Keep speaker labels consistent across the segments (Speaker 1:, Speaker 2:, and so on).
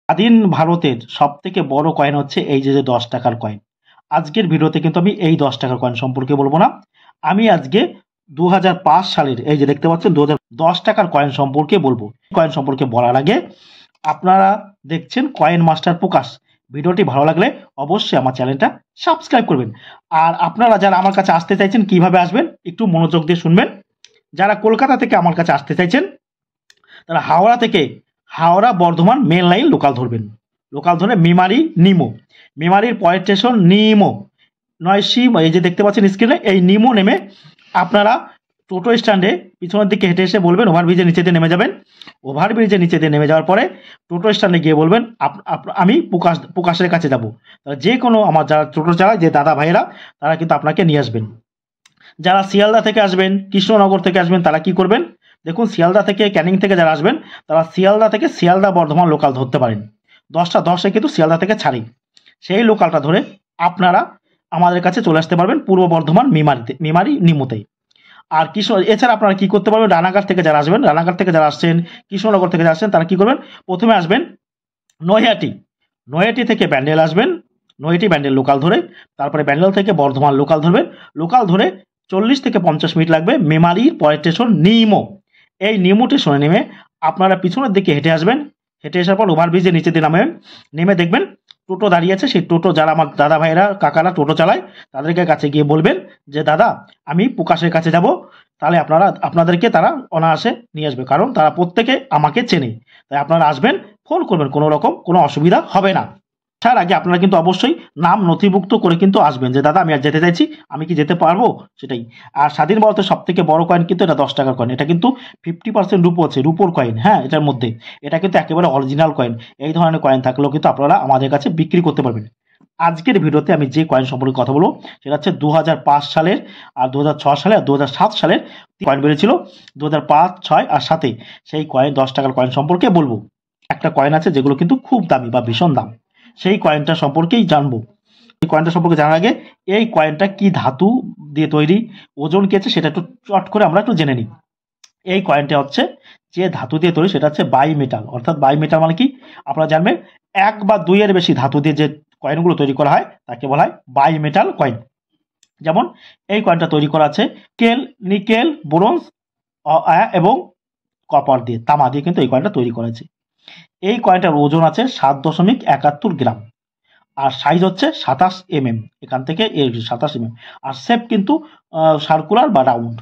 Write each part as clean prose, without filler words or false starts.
Speaker 1: স্বাধীন ভারতের সবথেকে বড় কয়েন হচ্ছে এই যে 10 টাকার কয়েন। আজকের ভিডিওতে কিন্তু আমি এই 10 টাকার কয়েন সম্পর্কে বলবো না। আমি আজকে 2005 সালের এই যে দেখতে পাচ্ছেন 10 টাকার কয়েন সম্পর্কে বলবো। কয়েন সম্পর্কে বলার আগে আপনারা দেখছেন কয়েন মাস্টার প্রকাশ। ভিডিওটি ভালো লাগলে অবশ্যই আমার চ্যানেলটা সাবস্ক্রাইব করবেন। আর আপনারা যারা আমার কাছে আসতে চাইছেন কিভাবে আসবেন একটু মনোযোগ দিয়ে শুনবেন। যারা কলকাতা থেকে আমার কাছে আসতে চাইছেন তারা Howrah Bardhaman main line local ধরবেন। লোকাল ধরে মেমারির পরের স্টেশন নিমো নয়সি, এই যে দেখতে পাচ্ছেন স্ক্রিনে এই নিমো নেমে আপনারা টোটো স্ট্যান্ডে পিছনের দিকে হেঁটে এসে বলবেন ওভারব্রিজের নিচে দিয়ে নেমে যাবেন। ওভারব্রিজের নিচে দিয়ে নেমে যাওয়ার পরে টোটো স্ট্যান্ডে গিয়ে বলবেন আমি প্রকাশের কাছে যাব। যে কোনো আমার যারা টোটো চালায় যে দাদা ভাইয়েরা তারা কিন্তু আপনাকে নিয়ে আসবেন। যারা শিয়ালদা থেকে আসবেন, কৃষ্ণনগর থেকে আসবেন, তারা কি করবেন দেখুন, শিয়ালদা থেকে ক্যানিং থেকে যারা আসবেন তারা শিয়ালদা থেকে শিয়ালদা বর্ধমান লোকাল ধরতে পারেন। 10:10 কিন্তু শিয়ালদা থেকে ছাড়ি, সেই লোকালটা ধরে আপনারা আমাদের কাছে চলে আসতে পারবেন পূর্ব বর্ধমান মেমারি নিমোতেই। আর এছাড়া আপনারা কি করতে পারবেন, রানাঘাট থেকে যারা আসছেন, কৃষ্ণনগর থেকে যারা আসছেন তারা কি করবেন, প্রথমে আসবেন নৈহাটি থেকে ব্যান্ডেল আসবেন, নৈহাটি ব্যান্ডেল লোকাল ধরে, তারপরে ব্যান্ডেল থেকে বর্ধমান লোকাল ধরবেন। লোকাল ধরে 40 থেকে 50 মিনিট লাগবে মেমারির পরের স্টেশন নিমো। এই নিমো স্টেশনে নেমে আপনারা পিছনের দিকে হেঁটে আসবেন। হেঁটে আসার পর ওভারব্রিজের নিচে দিয়ে নামবেন। নেমে দেখবেন টোটো দাঁড়িয়ে আছে। সেই টোটো যারা আমার দাদা ভাইয়েরা কাকারা টোটো চালায় তাদেরকে কাছে গিয়ে বলবেন যে দাদা আমি প্রকাশের কাছে যাব। তাহলে আপনাদেরকে তারা অনায়াসে নিয়ে আসবে, কারণ তারা প্রত্যেকে আমাকে চেনে। তাই আপনারা আসবেন, ফোন করবেন, কোনো অসুবিধা হবে না। তার আগে আপনারা কিন্তু অবশ্যই নাম নথিভুক্ত করে কিন্তু আসবেন যে দাদা আমি আর যেতে চাইছি, আমি কি যেতে পারবো সেটাই। আর স্বাধীন ভারতের সব থেকে বড় কয়েন কিন্তু এটা 10 টাকার কয়েন। এটা কিন্তু 50% রূপো আছে, রূপোর কয়েন। হ্যাঁ, এটার মধ্যে এটা কিন্তু একেবারে অরিজিনাল কয়েন। এই ধরনের কয়েন থাকলেও কিন্তু আপনারা আমাদের কাছে বিক্রি করতে পারবেন। আজকের ভিডিওতে আমি যে কয়েন সম্পর্কে কথা বলবো সেটা হচ্ছে 2005 সালের, আর 2006 সালে আর 2007 সালের কয়েন বেরিয়েছিল। 2005, 6 আর 7 সেই কয়েন 10 টাকার কয়েন সম্পর্কে বলবো। একটা কয়েন আছে যেগুলো কিন্তু খুব দামি বা ভীষণ দাম, সেই কয়েনটা সম্পর্কেই জানবো। এই কয়েনটা সম্পর্কে জানার আগে এই কয়েনটা কি ধাতু দিয়ে তৈরি, ওজন কি আছে সেটা একটু চট করে আমরা একটু জেনে নিই। এই কয়েনটা হচ্ছে যে ধাতু দিয়ে তৈরি সেটা হচ্ছে বাই মেটাল। অর্থাৎ বাই মেটাল মানে কি আপনারা জানবেন, 1 বা 2 এর বেশি ধাতু দিয়ে যে কয়েনগুলো তৈরি করা হয় তাকে বলা হয় বাই মেটাল কয়েন। যেমন এই কয়েনটা তৈরি করা আছে নিকেল, ব্রোঞ্জ এবং কপার দিয়ে, তামা দিয়ে কিন্তু এই কয়েনটা তৈরি করা আছে। এই কয়েনটার ওজন আছে 7.71 গ্রাম, আর সাইজ হচ্ছে 27 mm, এখান থেকে 27 mm। আর শেপ কিন্তু সার্কুলার বা রাউন্ড।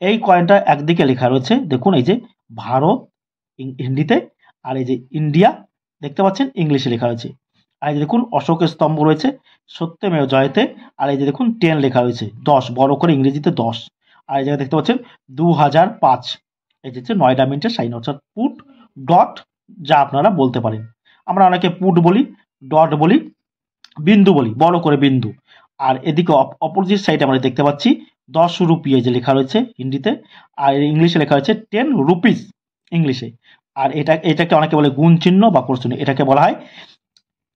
Speaker 1: এই কয়েনটা একদিকে লেখা রয়েছে দেখুন, এই যে ভারত হিন্দিতে, আর এই যে ইন্ডিয়া দেখতে পাচ্ছেন ইংলিশে লেখা রয়েছে। আর এই যে দেখুন অশোকের স্তম্ভ রয়েছে সত্যমেव জয়তে। আর এই যে দেখুন 10 লেখা রয়েছে, 10 বড় করে ইংরেজিতে 10। আর এই জায়গায় দেখতে পাচ্ছেন 2005, এই যে নয়ডা মিন্টের সাইন, অর্থাৎ পুট ডট যা আপনারা বলতে পারেন। আমরা অনেকে পুট বলি, ডট বলি, বিন্দু বলি, বড় করে বিন্দু। আর এদিকে অপোজিট সাইডে আমরা দেখতে পাচ্ছি 10 রুপি যে লেখা রয়েছে হিন্দিতে, আর ইংলিশে লেখা রয়েছে 10 রুপিস ইংলিশে। আর এটাকে অনেকে বলে গুণ চিহ্ন বা কোষ চিহ্ন। এটাকে বলা হয়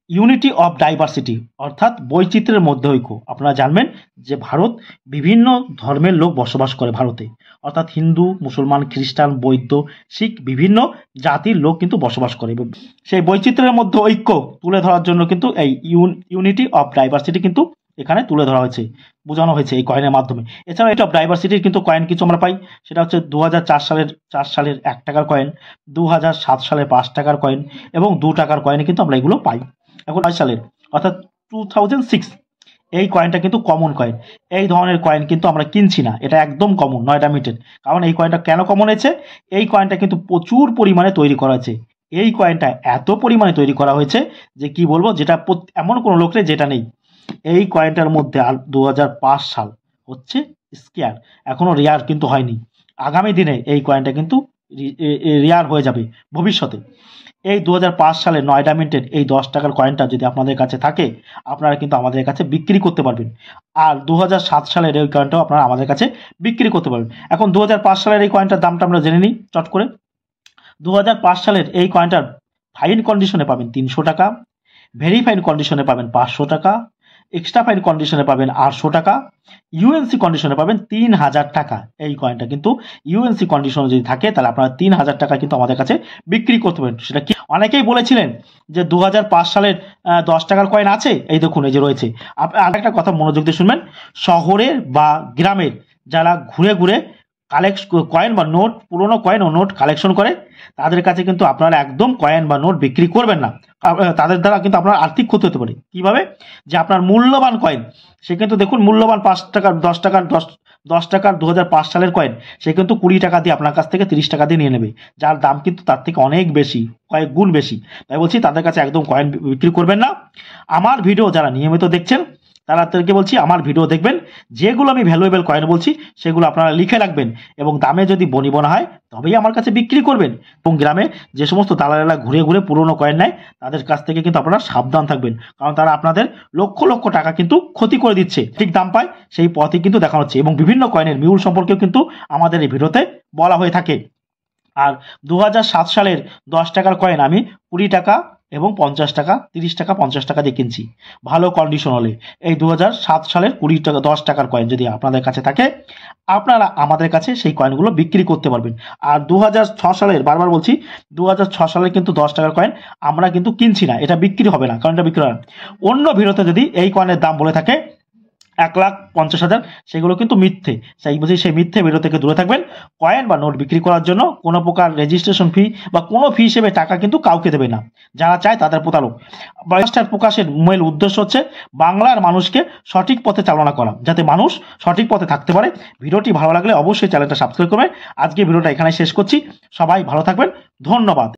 Speaker 1: ইউনিটি অফ ডাইভার্সিটি, অর্থাৎ বৈচিত্র্যের মধ্যে ঐক্য। আপনারা জানবেন যে ভারত বিভিন্ন ধর্মের লোক বসবাস করে ভারতে, অর্থাৎ হিন্দু, মুসলমান, খ্রিস্টান, বৌদ্ধ, শিখ বিভিন্ন জাতির লোক কিন্তু বসবাস করে। সেই বৈচিত্র্যের মধ্যে ঐক্য তুলে ধরার জন্য কিন্তু এই ইউনিটি অফ ডাইভার্সিটি কিন্তু এখানে তুলে ধরা হয়েছে, বোঝানো হয়েছে এই কয়েনের মাধ্যমে। এছাড়া ইউনিটি অফ ডাইভার্সিটির কিন্তু কয়েন কিছু আমরা পাই, সেটা হচ্ছে 2004 সালের 1 টাকার কয়েন, 2007 সালের 5 টাকার কয়েন এবং 2 টাকার কয়েনে কিন্তু আমরা এগুলো পাই। এখন 9 সালের অর্থাৎ 2006 এই কয়েনটা কিন্তু কমন কয়েন। এই ধরনের কয়েন কিন্তু আমরা কিনছি না, এটা একদম কমন, নয়ডা মিন্টেড। কারণ এই কয়েনটা কেন কমন হয়েছে, এই কয়েনটা কিন্তু প্রচুর পরিমাণে তৈরি করা হয়েছে। এই কয়েনটা এত পরিমাণে তৈরি করা হয়েছে যে কি বলবো, যেটা এমন কোনো লোক নেই যেটা নেই। এই কয়েনটার মধ্যে আর 2005 সাল হচ্ছে স্কেয়ার, এখনো রেয়ার কিন্তু হয়নি। আগামী দিনে এই কয়েনটা কিন্তু রেয়ার হয়ে যাবে ভবিষ্যতে। এই 2005 সালে নয়ডা মিন্টের এই 10 টাকার কয়েনটা যদি আপনাদের কাছে থাকে আপনারা কিন্তু আমাদের কাছে বিক্রি করতে পারবেন। আর 2007 সালের এই কয়েনটাও আপনারা আমাদের কাছে বিক্রি করতে পারবেন। এখন 2005 সালের এই কয়েনটার দামটা আমরা জেনে নিই চট করে। 2005 সালের এই কয়েনটার ফাইন কন্ডিশনে পাবেন 300 টাকা, ভেরি ফাইন কন্ডিশনে পাবেন 500 টাকা, এক্সট্রা ফাইন কন্ডিশনে পাবেন 800 টাকা, ইউএনসি কন্ডিশনে পাবেন 3000 টাকা। এই কয়েনটা কিন্তু ইউএনসি কন্ডিশনে যদি থাকে তাহলে আপনারা 3000 টাকা কিন্তু আমাদের কাছে বিক্রি করতে পারেন। সেটা কি অনেকেই বলেছিলেন যে 2005 সালের 10 টাকার কয়েন আছে, এই দেখুন এই যে রয়েছে। আর একটা কথা মনোযোগ দিয়ে শুনবেন, শহরের বা গ্রামের যারা ঘুরে ঘুরে কয়েন বা নোট, পুরোনো কয়েন ও নোট কালেকশন করে, তাদের কাছে কিন্তু আপনারা একদম কয়েন বা নোট বিক্রি করবেন না। তাদের দ্বারা কিন্তু আপনার আর্থিক ক্ষতি হতে পারে। কিভাবে? যে আপনার মূল্যবান কয়েন, সে কিন্তু দেখুন মূল্যবান 5 টাকার 10 টাকার 2005 সালের কয়েন, সে কিন্তু 20 টাকা দিয়ে আপনার কাছ থেকে 30 টাকা দিয়ে নিয়ে নেবে, যার দাম কিন্তু তার থেকে অনেক বেশি, কয়েক গুণ বেশি। তাই বলছি তাদের কাছে একদম কয়েন বিক্রি করবেন না। আমার ভিডিও যারা নিয়মিত দেখছেন তাদেরকে বলছি আমার ভিডিও দেখবেন, যেগুলো আমি ভ্যালুয়েবল কয়েন বলছি সেগুলো আপনারা লিখে রাখবেন এবং দামে যদি বনিবনা হয় তবেই আমার কাছে বিক্রি করবেন। এবং গ্রামে যে সমস্ত দালালেরা ঘুরে ঘুরে পুরনো কয়েন নেয় তাদের কাছ থেকে কিন্তু আপনারা সাবধান থাকবেন, কারণ তারা আপনাদের লক্ষ লক্ষ টাকা কিন্তু ক্ষতি করে দিচ্ছে। ঠিক দাম পায় সেই পথই কিন্তু দেখানো হচ্ছে এবং বিভিন্ন কয়েনের মিউল সম্পর্কেও কিন্তু আমাদের এই ভিডিওতে বলা হয়ে থাকে। আর 2007 সালের 10 টাকার কয়েন আমি 20 টাকা এবং 50 টাকা, 30 টাকা, 50 টাকা দিয়ে কিনছি ভালো কন্ডিশন হলে। এই 2007 সালের 20 টাকা 10 টাকার কয়েন যদি আপনাদের কাছে থাকে, আপনারা আমাদের কাছে সেই কয়েনগুলো বিক্রি করতে পারবেন। আর 2006 সালের, বারবার বলছি 2006 সালের কিন্তু 10 টাকার কয়েন আমরা কিন্তু কিনছি না, এটা বিক্রি হবে না, কারণ এটা বিক্রি হয় না। অন্য ভিডিওতে যদি এই কয়েনের দাম বলে থাকে 1,50,000, সেগুলো কিন্তু মিথ্যে। সেই বুঝি সেই মিথ্যে ভিডিও থেকে দূরে থাকবেন। কয়েন বা নোট বিক্রি করার জন্য কোনো প্রকার রেজিস্ট্রেশন ফি বা কোনো ফি হিসেবে টাকা কিন্তু কাউকে দেবে না, যারা চায় তাদের প্রতারক। বয়সটার প্রকাশের মূল উদ্দেশ্য হচ্ছে বাংলার মানুষকে সঠিক পথে চালনা করা, যাতে মানুষ সঠিক পথে থাকতে পারে। ভিডিওটি ভালো লাগলে অবশ্যই চ্যানেলটা সাবস্ক্রাইব করবেন। আজকে ভিডিওটা এখানে শেষ করছি, সবাই ভালো থাকবেন, ধন্যবাদ।